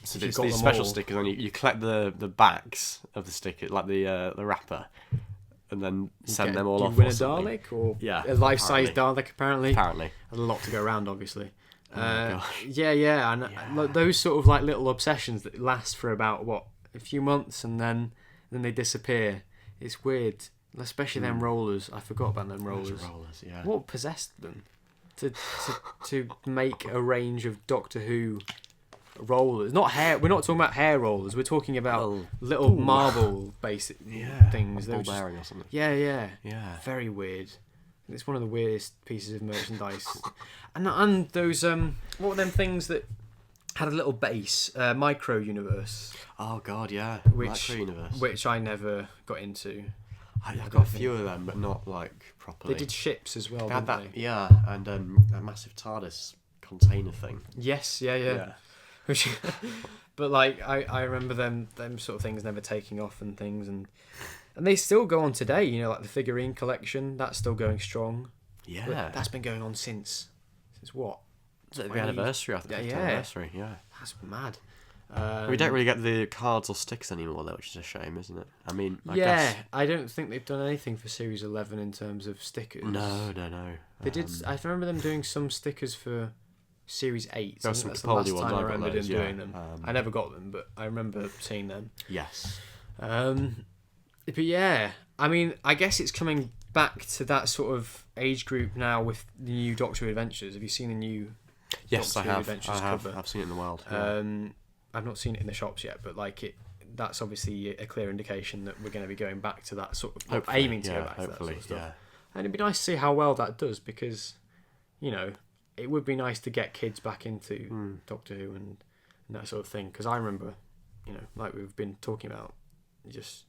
So You've it's got these them special all. stickers, and you collect the backs of the sticker, like the wrapper, and then send them all Do off. you win or a something. Dalek or Yeah, a life-size apparently. Dalek? Apparently, Apparently. a lot to go around, obviously. gosh. Yeah, and like, those sort of like little obsessions that last for about a few months, and then they disappear. It's weird, especially them rollers. I forgot about them rollers. Those rollers, yeah. What possessed them to make a range of Doctor Who rollers? Not hair. We're not talking about hair rollers. We're talking about little marble basic things. Ball They were just- bearing or something. Yeah. Yeah. Very weird. It's one of the weirdest pieces of merchandise. and those what were them things that had a little base, micro universe, Oh god, yeah. which Micro Universe. which I never got into. I got a few of them, but not like properly. They did ships as well, They had didn't that, they? yeah, and a massive TARDIS container thing. Yes, yeah. Which, but like I remember them sort of things never taking off and things, and they still go on today. You know, like the figurine collection, that's still going strong. Yeah. But that's been going on since what? the anniversary, I think. Yeah. 10th anniversary, yeah. That's mad. We don't really get the cards or stickers anymore, though, which is a shame, isn't it? I mean, I Yeah, guess... I don't think they've done anything for Series 11 in terms of stickers. No. They did. I remember them doing some stickers for Series 8. There were I think some that's the last Capaldi ones, time I I got remember those, them yeah. doing them. I never got them, but I remember seeing them. Yes. But yeah, I mean, I guess it's coming back to that sort of age group now with the new Doctor Who Adventures. Have you seen the new Yes, Doctor I Who have. Adventures I have. cover? I've seen it in the wild. Yeah. I've not seen it in the shops yet, but like that's obviously a clear indication that we're going to be going back to that sort of, Hopefully, aiming to yeah, go back to that sort of stuff. yeah. And it'd be nice to see how well that does, because, you know, it would be nice to get kids back into Doctor Who and that sort of thing. Because I remember, you know, like we've been talking about, just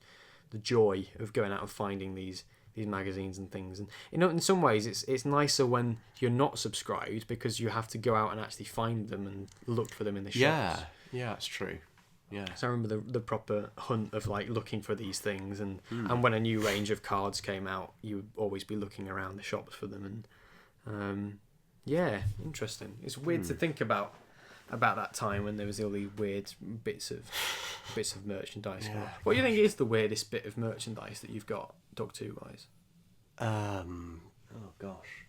the joy of going out and finding these magazines and things. And, you know, in some ways it's nicer when you're not subscribed, because you have to go out and actually find them and look for them in the shops. Yeah, that's true. Yeah. So I remember the proper hunt of like looking for these things, and when a new range of cards came out, you would always be looking around the shops for them, and yeah, interesting. It's weird to think about that time when there was all these weird bits of merchandise. Yeah. What do you think is the weirdest bit of merchandise that you've got, Doctor Who wise? Oh gosh.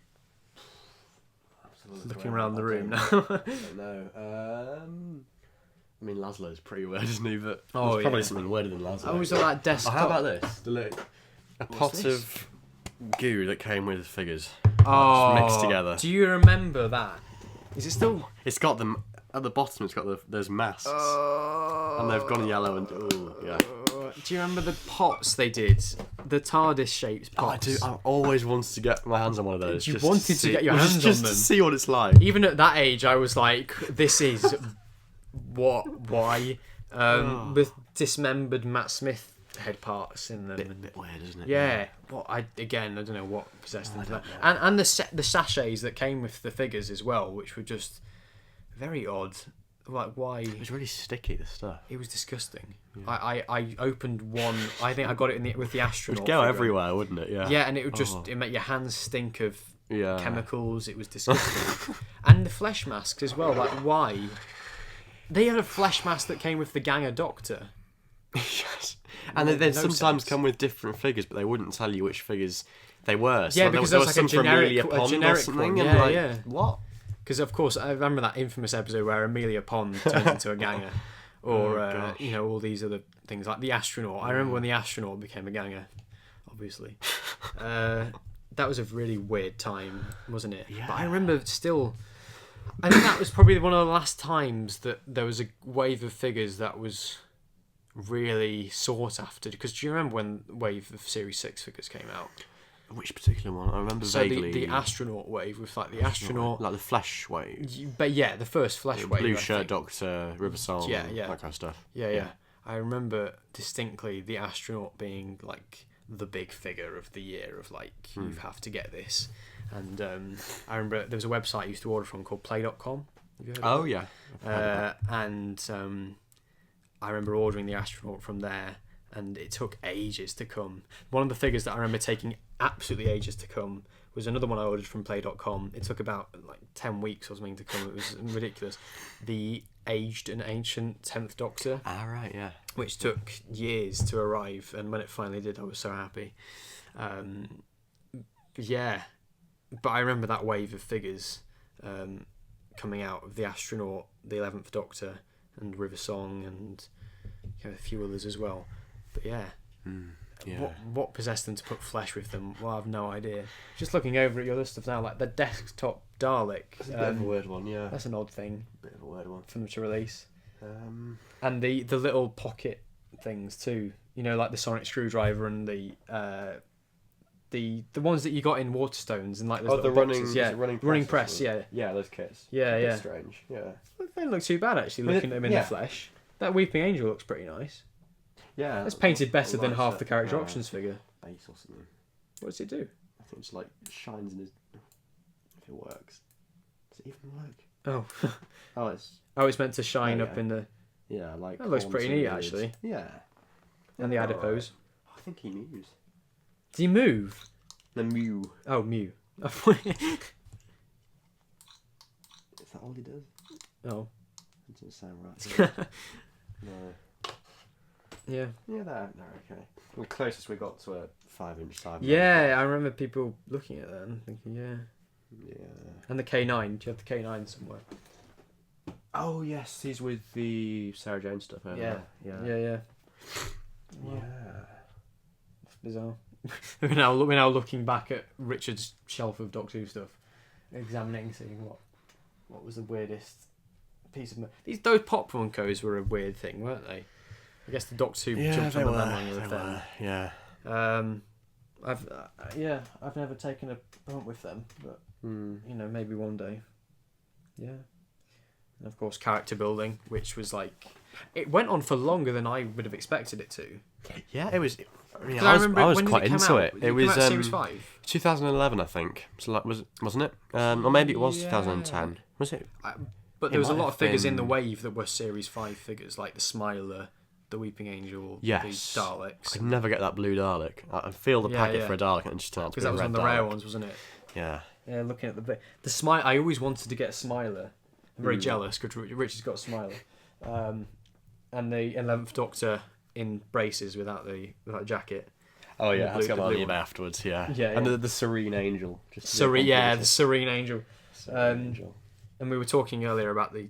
Looking around the room now. I don't know. I mean, Laszlo's pretty weird, isn't he? But Oh, there's probably yeah. something weirder than Laszlo. I was at that Oh, desktop. how about this? A pot this? of goo that came with figures. Oh, Just mixed together. Do you remember that? Is it still? It's got them at the bottom. It's got those masks, and they've gone yellow and yeah. Do you remember the pots they did? The TARDIS shaped Oh, I pots. do. I always wanted to get my hands on one of those. You just wanted to see- get your well, hands just on to them. see what it's like. Even at that age, I was like, "This is why?" With dismembered Matt Smith head parts in them. Bit weird, isn't it? Yeah. Well, I don't know what possessed them for that. And the sachets that came with the figures as well, which were just very odd. Like, why? It was really sticky, the stuff. It was disgusting. Yeah. I opened one. I think I got it with the It astronaut. would go figure. everywhere, wouldn't it? Yeah. Yeah, and it would just it made your hands stink of chemicals. It was disgusting. And the flesh masks as well. Like, why? They had a flesh mask that came with the Ganger Doctor. Yes. And No they'd sometimes sense. come with different figures, but they wouldn't tell you which figures they were. So Yeah, there because there there was like a some for generic- Amelia a Pond generic or something. one. And Yeah, like, yeah. what? Because of course I remember that infamous episode where Amelia Pond turned into a Ganger, or gosh. you know, all these other things like the astronaut. I remember when the astronaut became a Ganger, obviously. That was a really weird time, wasn't it? Yeah. But I remember still. I think that was probably one of the last times that there was a wave of figures that was really sought after. Because do you remember when Wave of Series 6 figures came out? Which particular one? I remember vaguely. The astronaut wave with like the astronaut, like the Flesh wave. But yeah, the first Flesh wave. Blue shirt Doctor, River Song, that kind of stuff. Yeah. I remember distinctly the astronaut being like the big figure of the year of like you have to get this. And I remember there was a website I used to order from called play.com. Have you heard of it? Yeah. And I remember ordering the astronaut from there, and it took ages to come. One of the figures that I remember taking absolutely ages to come was another one I ordered from play.com. It took about like 10 weeks or something to come. It was ridiculous. The aged and ancient 10th Doctor. Ah, right, yeah. Which took years to arrive, and when it finally did, I was so happy. Yeah. But I remember that wave of figures coming out of the astronaut, the 11th Doctor, and River Song, and a few others as well. But yeah. Yeah. What possessed them to put Flesh with them? Well, I have no idea. Just looking over at your list of now, like the desktop Dalek. It's a bit of a weird one, yeah. That's an odd thing. Bit of a weird one for them to release. And the little pocket things too. You know, like the sonic screwdriver and the ones that you got in Waterstones and like those little boxes. Running press. Yeah, those kits. Yeah. Strange. Yeah. They don't look too bad actually. Looking at them in the flesh, that Weeping Angel looks pretty nice. Yeah, it's painted better than half the character options figure. Base or something. What does it do? I think it's like shines in his. If it works, does it even work? Oh, it's it's meant to shine up in the. Yeah, like that looks pretty neat actually. Yeah, and the adipose. I think he moves. Does he move? The Mew. Oh, Mew. Is that all he does? Oh, that doesn't sound right. No. Yeah. Yeah, they're okay. The closest we got to a 5-inch size. Yeah, I remember people looking at that and thinking, yeah. And the K9. Do you have the K9 somewhere? Oh yes, he's with the Sarah Jane stuff. Yeah. Yeah. It's bizarre. we're now looking back at Richard's shelf of Doctor Who stuff, examining, seeing what was the weirdest piece of those pop Funkos were a weird thing, weren't they? I guess the Doctor Who jumped on the bandwagon with them. Yeah. I've never taken a bump with them, but maybe one day. Yeah. And of course, character building, which was like, it went on for longer than I would have expected it to. Yeah, it was. I was quite into it. It was Series 5? 2011, I think. So like, wasn't it? Or maybe it was 2010. Was it? But there was a lot of figures in the wave that were Series 5 figures, like the Smiler, the Weeping Angel, the Daleks. I could never get that blw Dalek. I feel the packet for a Dalek and it just turned out to be a red Dalek. Because that was one of the rare ones, wasn't it? Yeah. Yeah, looking at the Smiler, I always wanted to get a Smiler. I'm very jealous because Richard's got a Smiler. And the 11th Doctor in braces without the jacket. Oh yeah, that's got on eBay afterwards. Yeah. And the Serene Angel. The Serene Angel. And we were talking earlier about the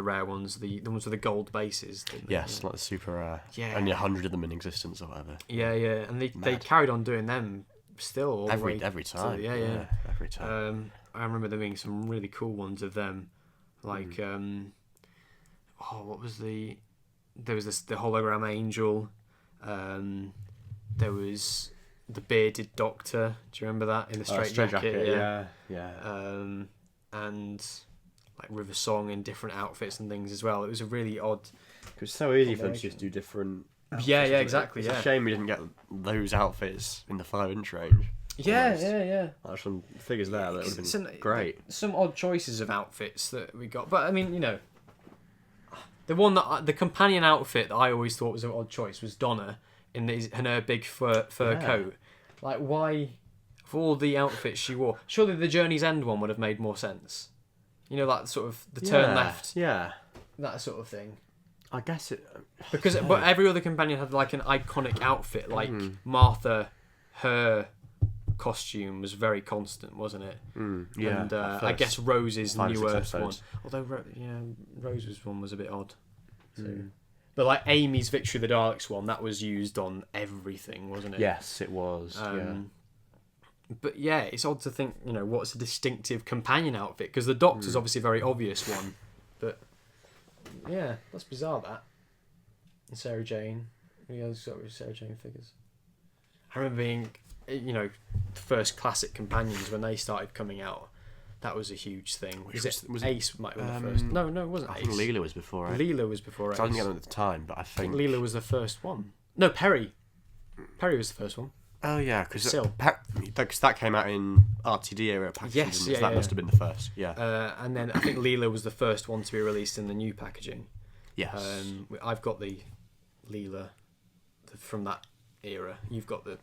rare ones, the ones with the gold bases. Yes, like the super rare. Yeah. Only 100 of them in existence or whatever. Yeah, and they carried on doing them still all every time. Every time. I remember there being some really cool ones of them, like what was there was the hologram angel, there was the bearded Doctor. Do you remember that in the straight jacket? Yeah. And like River Song in different outfits and things as well. It was a really odd. It was so easy for them to just do different. Outfits, exactly. It's a shame we didn't get those outfits in the 5-inch range. Yeah. Like some figures there that would have been great. Some odd choices of outfits that we got, but I mean, the companion outfit that I always thought was an odd choice was Donna in her big fur coat. Like, why? For all the outfits she wore, surely the Journey's End one would have made more sense. That sort of the turn left. Yeah. That sort of thing. I guess it. But every other companion had like an iconic outfit. Like Martha, her costume was very constant, wasn't it? Yeah. And I guess Rose's New Earth one, although Rose's one was a bit odd. But like Amy's Victory of the Daleks one, that was used on everything, wasn't it? Yes, it was. But yeah, it's odd to think, what's a distinctive companion outfit? Because the Doctor's obviously a very obvious one. But yeah, that's bizarre, that. and Sarah Jane. Any other sort of Sarah Jane figures? I remember being, the first classic companions when they started coming out. That was a huge thing. Was Ace might have been the first? No, it wasn't Ace. I think Leela was before Ace. Leela was before Ace. I didn't get them at the time, but I think Leela was the first one. No, Perry. Perry was the first one. Oh yeah, because Because that came out in RTD era packaging. Yes, that must have been the first. Yeah. And then I think Leela was the first one to be released in the new packaging. Yes. I've got the Leela from that era. You've got the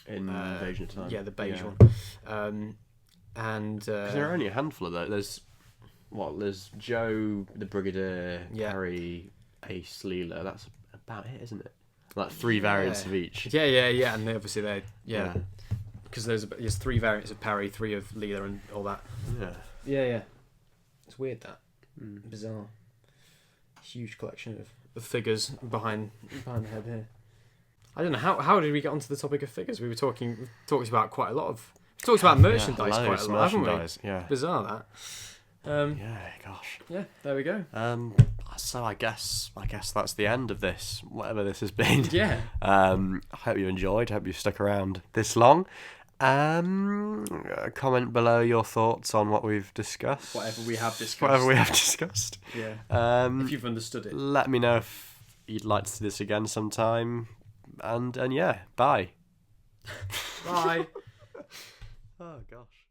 Invasion of Time. Yeah, the beige one. Because there are only a handful of those. There's Joe, the Brigadier, Harry, Ace, Leela. That's about it, isn't it? Like 3 variants of each. Yeah, and obviously they're because there's 3 variants of Parry, 3 of Leela, and all that. Yeah. It's weird that bizarre, huge collection of figures behind the head here. I don't know how did we get onto the topic of figures? We were talked about quite a lot of. We talked about merchandise quite a lot, haven't we? Yeah. Bizarre that. Gosh. Yeah, there we go. So I guess that's the end of this, whatever this has been. Yeah. I hope you enjoyed. Hope you stuck around this long. Comment below your thoughts on what we've discussed. Whatever we have discussed. Yeah. If you've understood it. Let me know if you'd like to see this again sometime. And yeah, bye. Bye. Oh gosh.